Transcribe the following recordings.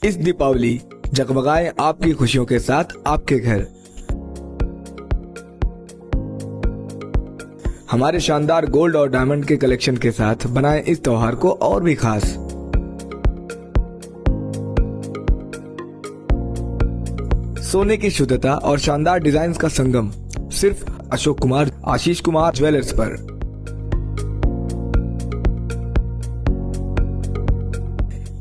इस दीपावली जगमगाए आपकी खुशियों के साथ आपके घर। हमारे शानदार गोल्ड और डायमंड के कलेक्शन के साथ बनाएं इस त्योहार को और भी खास। सोने की शुद्धता और शानदार डिजाइन का संगम सिर्फ अशोक कुमार आशीष कुमार ज्वेलर्स पर।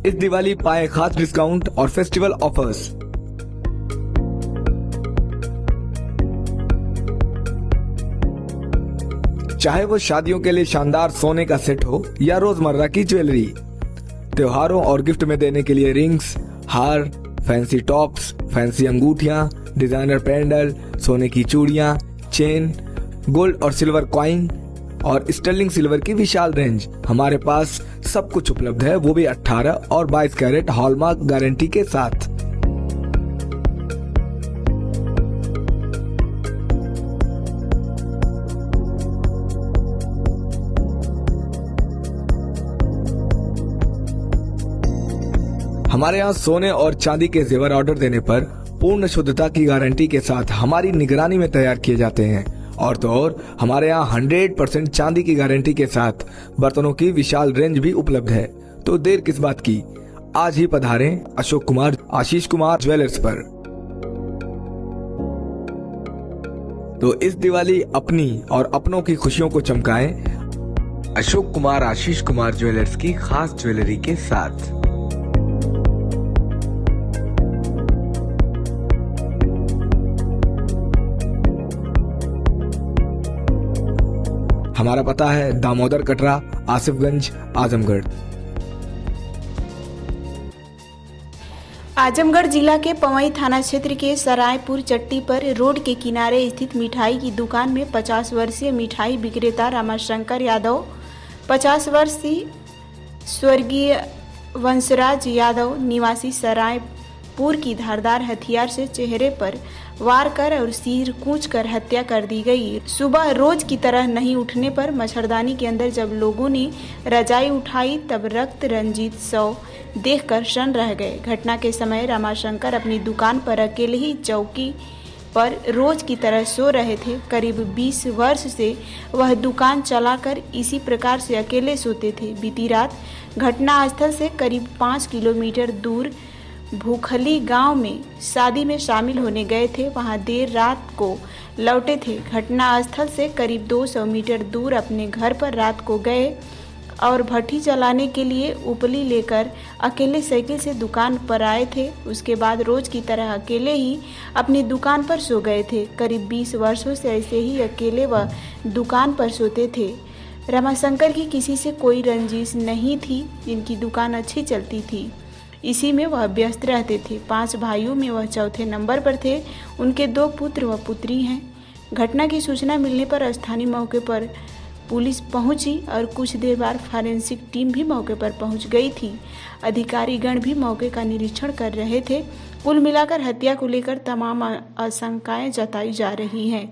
इस दिवाली पाए खास डिस्काउंट और फेस्टिवल ऑफर्स। चाहे वो शादियों के लिए शानदार सोने का सेट हो या रोजमर्रा की ज्वेलरी, त्योहारों और गिफ्ट में देने के लिए रिंग्स, हार, फैंसी टॉप्स, फैंसी अंगूठियां, डिजाइनर पेंडल, सोने की चूड़ियां, चेन, गोल्ड और सिल्वर कॉइन और स्टर्लिंग सिल्वर की विशाल रेंज। हमारे पास सब कुछ उपलब्ध है, वो भी 18 और 22 कैरेट हॉलमार्क गारंटी के साथ। हमारे यहाँ सोने और चांदी के जेवर ऑर्डर देने पर पूर्ण शुद्धता की गारंटी के साथ हमारी निगरानी में तैयार किए जाते हैं। और तो और हमारे यहाँ 100% चांदी की गारंटी के साथ बर्तनों की विशाल रेंज भी उपलब्ध है। तो देर किस बात की, आज ही पधारें अशोक कुमार आशीष कुमार ज्वेलर्स पर। तो इस दिवाली अपनी और अपनों की खुशियों को चमकाएं अशोक कुमार आशीष कुमार ज्वेलर्स की खास ज्वेलरी के साथ। हमारा पता है दामोदर कटरा, आसिफगंज, आजमगढ़। आजमगढ़ जिला के पवई थाना क्षेत्र के सरायपुर चट्टी पर रोड के किनारे स्थित मिठाई की दुकान में 50 वर्षीय मिठाई विक्रेता रामाशंकर यादव, 50 वर्षीय स्वर्गीय वंशराज यादव निवासी सरायपुर की धारदार हथियार से चेहरे पर वार कर और सिर कूच कर हत्या कर दी गई। सुबह रोज की तरह नहीं उठने पर मच्छरदानी के अंदर जब लोगों ने रजाई उठाई तब रक्त रंजित शव देखकर शरण रह गए। घटना के समय रामाशंकर अपनी दुकान पर अकेले ही चौकी पर रोज की तरह सो रहे थे। करीब 20 वर्ष से वह दुकान चलाकर इसी प्रकार से अकेले सोते थे। बीती रात घटना स्थल से करीब 5 किलोमीटर दूर भूखली गांव में शादी में शामिल होने गए थे। वहां देर रात को लौटे थे। घटना स्थल से करीब 200 मीटर दूर अपने घर पर रात को गए और भट्ठी चलाने के लिए उपली लेकर अकेले साइकिल से दुकान पर आए थे। उसके बाद रोज की तरह अकेले ही अपनी दुकान पर सो गए थे। करीब 20 वर्षों से ऐसे ही अकेले वह दुकान पर सोते थे। रामाशंकर की किसी से कोई रंजिश नहीं थी। इनकी दुकान अच्छी चलती थी, इसी में वह व्यस्त रहते थे। 5 भाइयों में वह चौथे नंबर पर थे। उनके 2 पुत्र व पुत्री हैं। घटना की सूचना मिलने पर स्थानीय मौके पर पुलिस पहुंची और कुछ देर बाद फॉरेंसिक टीम भी मौके पर पहुंच गई थी। अधिकारीगण भी मौके का निरीक्षण कर रहे थे। कुल मिलाकर हत्या को लेकर तमाम आशंकाएं जताई जा रही हैं।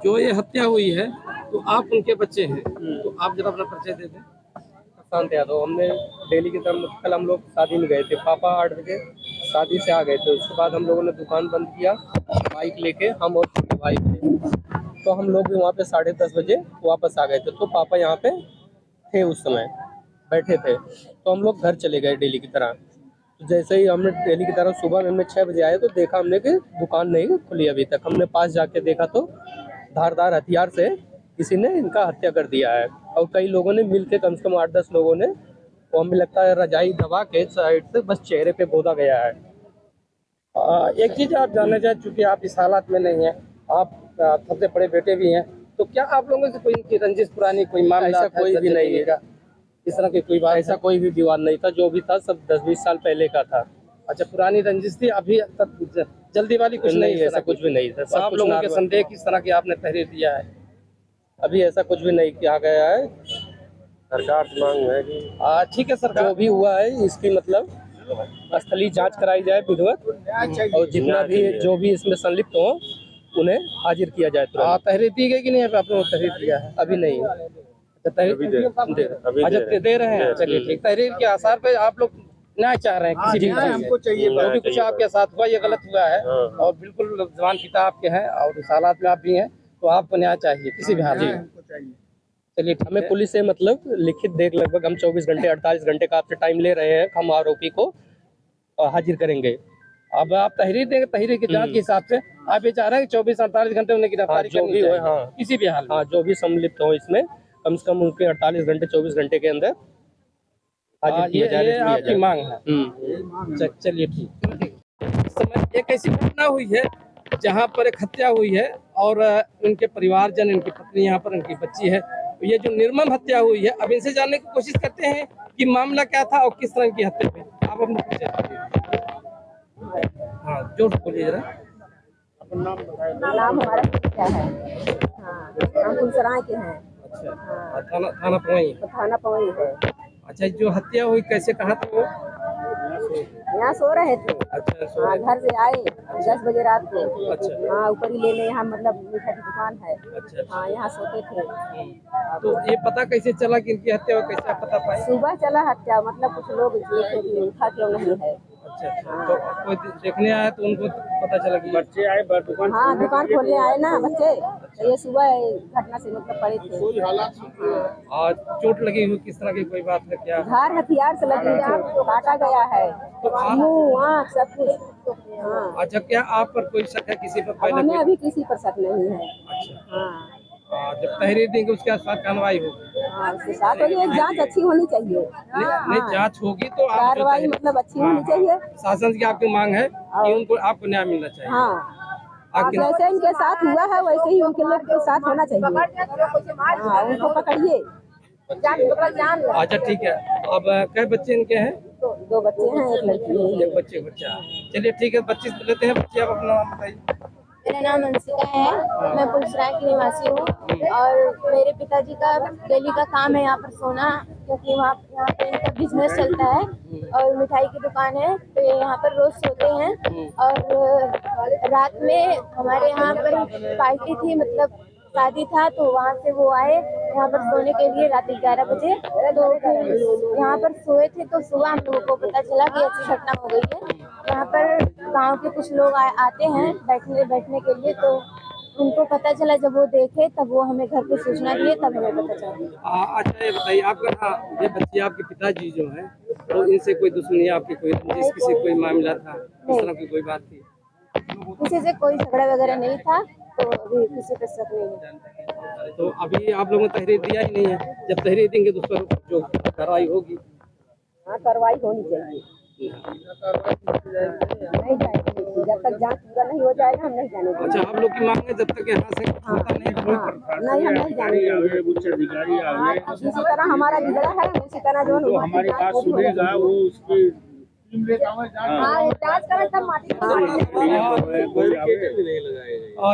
जो ये हत्या हुई है तो आप उनके बच्चे हैं, तो आप जरा अपना परिचय दे दें। शांत यादव। हमने डेली की तरफ कल हम लोग शादी में गए थे। पापा 8 बजे शादी से आ गए थे। उसके बाद हम लोगों ने दुकान बंद किया, बाइक लेके हम और छोटे भाई थे। तो हम लोग भी वहाँ पे 10:30 बजे वापस आ गए थे। तो पापा यहाँ पे थे, उस समय बैठे थे। तो हम लोग घर चले गए डेली की तरह। तो जैसे ही हमने डेली की तरह सुबह में 6 बजे आए तो देखा हमने कि दुकान नहीं खुली अभी तक। हमने पास जाके देखा तो धारदार हथियार से किसी ने इनका हत्या कर दिया है। और कई लोगों ने मिलकर कम से कम 8-10 लोगों ने, वो हमें लगता है रजाई दबा के साइड से बस चेहरे पे बोदा गया है। एक चीज आप जानना चाहें, चूंकि आप इस हालात में नहीं है, आप सबसे बड़े बेटे भी हैं, तो क्या आप लोगों से कोई इनकी रंजिश पुरानी कोई मामला? ऐसा कोई भी नहीं है, इस तरह की कोई बात? ऐसा कोई भी विवाद नहीं था। जो भी था सब 10-20 साल पहले का था। अच्छा, पुरानी रंजिश थी, अभी तक जल्दी वाली कुछ नहीं? ऐसा कुछ भी नहीं था। आप लोगों के संदेह किस तरह की आपने तहरीर दिया है? अभी ऐसा कुछ भी नहीं किया गया है। सरकार से मांग है कि ठीक है सरकार, जो भी हुआ है इसकी मतलब स्थलीय जांच कराई जाए विधिवत, और जितना भी जो भी इसमें संलिप्त हो उन्हें हाजिर किया जाए। तहरीर दी गई कि नहीं? आप लोगों ने तहरीर दिया है? अभी नहीं। अच्छा दे रहे हैं, चलिए ठीक। तहरीर के आसार पे आप लोग न्याय चाह रहे हैं किसी भी हमको चाहिए, जो भी कुछ आपके साथ हुआ ये गलत हुआ है और बिल्कुल जवान पिता आपके हैं और इस हालात में आप भी हैं, तो आपको न्याय चाहिए किसी भी हाल में। चलिए हमें पुलिस से मतलब लिखित देख, लगभग हम 24 घंटे 48 घंटे का आपसे टाइम ले रहे हैं, हम आरोपी को हाजिर करेंगे। अब आप तहरीर देंगे, तहरीर की जांच के हिसाब से आप ये चाह रहे हैं कि 24-48 घंटे उन्हें गिरफ्तारी जो भी हो, हाँ किसी भी हाल में। हाँ, जो भी सम्मिलित हो इसमें कम से कम उनके 48 घंटे 24 घंटे के अंदर हाजिर किया जाए। ये आपकी मांग है। चलिए ठीक। इस समय एक ऐसी घटना हुई है जहाँ पर एक हत्या हुई है और उनके परिवारजन, इनकी पत्नी यहाँ पर, उनकी बच्ची है। ये जो निर्मम हत्या हुई है, अब इनसे जानने की कोशिश करते हैं कि मामला क्या था और किस तरह की हत्या हुई। आप अपने हाँ जोर से बोलिए जरा। नाम हमारा क्या है? हाँ, हम फुलसराय के हैं। अच्छा। हाँ, थाना पवई। थाना पवई है। अच्छा, जो हत्या हुई कैसे, कहा था वो? यहाँ सो रहे थे। अच्छा, हाँ, घर से आए 10 बजे रात को। अच्छा। हाँ, ऊपर ही लेने, यहाँ मतलब मीठा की दुकान है। अच्छा। हाँ, यहाँ सोते थे। तो ये पता कैसे चला कि इनकी हत्या हुई, कैसे आप पता पाए? सुबह चला हत्या, मतलब कुछ लोग देखे कि उठा क्यों नहीं है। अच्छा। तो कोई देखने आया तो उनको पता चला कि बच्चे आए दुकान? हाँ, दुकान खोलने आए ना बच्चे, तो ये सुबह घटना से मतलब पड़े थे। और चोट लगी हुई किस तरह की, कोई बात है क्या? धार हथियार से लगी है, काटा गया है, मुँह आँख सब कुछ। हाँ। अच्छा, क्या आप पर कोई शक है किसी पर पहले? हमें अभी किसी पर शक नहीं है। अच्छा। हाँ, जब तहरीर देंगे उसके साथ कार्रवाई होगी। हाँ, उसके साथ होगी, एक जांच अच्छी होनी चाहिए। नहीं, जांच होगी तो आप कार्रवाई मतलब अच्छी होनी चाहिए। शासन की आपकी मांग है कि उनको, आपको न्याय मिलना चाहिए। हाँ, जैसे इनके साथ हुआ है वैसे ही उनके लोग के साथ होना चाहिए। हाँ, उनको पकड़िए। अच्छा ठीक है। अब कई बच्चे इनके हैं? दो बच्चे हैं, एक लड़की है। एक बच्चा। चलिए ठीक है, 25 लेते हैं बच्चे। आप अपना नाम बताइए। मेरा नाम अंशिका है, मैं पुलसराय की निवासी हूँ और मेरे पिताजी का डेली का काम है यहाँ पर सोना, क्योंकि यहाँ पे इनका बिजनेस चलता है और मिठाई की दुकान है, तो ये यहाँ पर रोज सोते हैं। और रात में हमारे यहाँ पर पार्टी थी, मतलब शादी था, तो वहाँ से वो आए यहाँ पर सोने के लिए रात 11 बजे। तो फिर यहाँ पर सोए थे, तो सुबह हम लोगों को पता चला कि ऐसी घटना हो गई है। यहाँ पर गांव के कुछ लोग आते हैं बैठने के लिए, तो उनको पता चला, जब वो देखे तब वो हमें घर पे सूचना दिए, तब हमें पता चला। अच्छा, ये बताइए आपका, ये बच्चे आपके पिताजी जो है, तो इनसे कोई दुश्मनी आपकी, कोई रंजिश, किसी कोई मामला था, इस तरह की कोई बात थी? किसी से कोई झगड़ा वगैरह नहीं था, तो अभी किसी पे शक नहीं है। तो अभी आप लोगों ने तहरीर दिया ही नहीं है, जब तहरीर देंगे तो उस पर जो कार्रवाई होगी। हाँ, कार्रवाई होनी चाहिए। नहीं जाएंगे, जब तक जांच पूरा नहीं हो जाएगा हम नहीं जाने देंगे। अच्छा, आप लोग की मांग है जब तक यहाँ से होता नहीं तो नहीं, हम नहीं जाने देंगे। उच्च अधिकारी आगे इसी तरह हमारा बिगड़ा है, उसी तरह जो हमारी बात सुनेगा वो उसकी जांच करें तब माटी।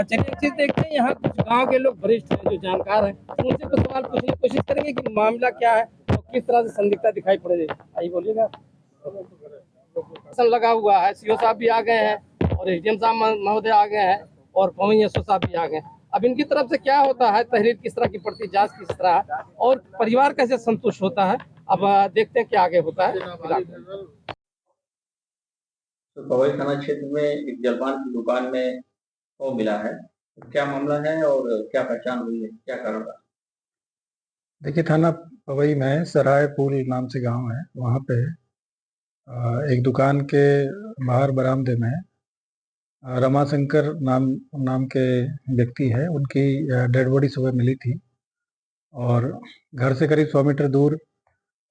चलिए एक चीज देखते हैं, यहाँ कुछ गांव के लोग वरिष्ठ हैं जो जानकार हैं, तो उनसे कुछ सवाल पूछने की कोशिश करेंगे कि मामला क्या है और किस तरह से संदिग्धता दिखाई पड़ रही है। आइए बोलिएगा। लगा हुआ है, सीओ साहब भी आ गए हैं और एसडीएम साहब महोदय आ गए हैं और पवई एसओ साहब भी आ गए हैं। अब इनकी तरफ से क्या होता है, तहरीर किस तरह की पड़ती, जांच किस तरह है और परिवार कैसे संतुष्ट होता है, अब देखते हैं क्या आगे होता है। तो पवई थाना क्षेत्र में एक जलपान की दुकान में वो मिला है, क्या मामला है और क्या पहचान हुई है, क्या कारण रहा? देखिए, थाना पवई में सराय पुल नाम से गांव है, वहाँ पे एक दुकान के बाहर बरामदे में रमाशंकर नाम के व्यक्ति है, उनकी डेड बॉडी सुबह मिली थी और घर से करीब 100 मीटर दूर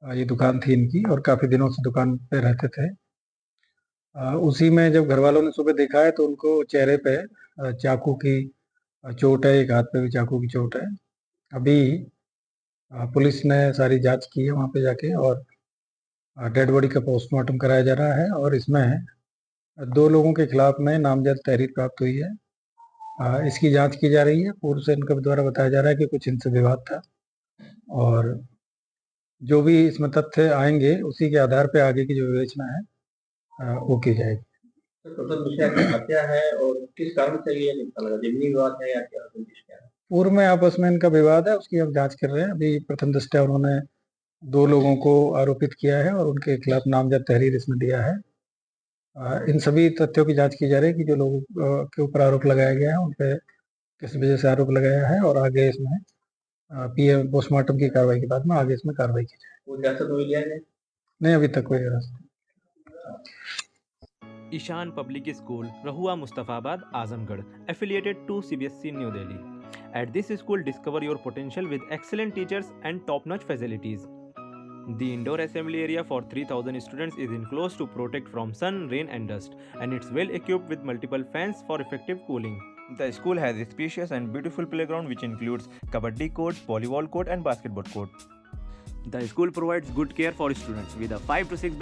ये दुकान थी इनकी और काफ़ी दिनों से दुकान पे रहते थे। उसी में जब घर वालों ने सुबह देखा है तो उनको चेहरे पे चाकू की चोट है, एक हाथ पे भी चाकू की चोट है। अभी पुलिस ने सारी जांच की है वहाँ पे जाके और डेड बॉडी का पोस्टमार्टम कराया जा रहा है और इसमें 2 लोगों के खिलाफ में नामजद तहरीर प्राप्त हुई है। इसकी जांच की जा रही है। पूर्व से इनके द्वारा बताया जा रहा है कि कुछ इनसे विवाद था और जो भी इसमें तथ्य आएंगे उसी के आधार पे आगे की जो विवेचना है वो की जाएगी। तो टोटल विषय क्या हत्या है और किस कारण से ये निकला लगा, जमीनी विवाद है या क्या? पूर्व में आपस में इनका विवाद है, उसकी हम जांच कर रहे हैं। अभी प्रथम दृष्टया उन्होंने 2 लोगों को आरोपित किया है और उनके खिलाफ नामजद तहरीर इसमें दिया है। इन सभी तथ्यों की जांच की जा रही है कि जो लोगों के ऊपर आरोप लगाया गया है उन पे किस वजह से आरोप लगाया है, और आगे इसमें पीएम पोस्टमार्टम की कार्रवाई के बाद में आगे इसमें कार्रवाई की जाए। वो हिरासत में लिया है? नहीं, अभी तक कोई हिरासत। Ishan public school, Rahua Mustafabad, Azamgarh, affiliated to CBSE New Delhi. At this school, discover your potential with excellent teachers and top-notch facilities. The indoor assembly area for 3,000 students is enclosed to protect from sun, rain and dust, and it's well equipped with multiple fans for effective cooling. The school has a spacious and beautiful playground which includes kabaddi court, volleyball court and basketball court. The school provides good care for students with a 5 to 6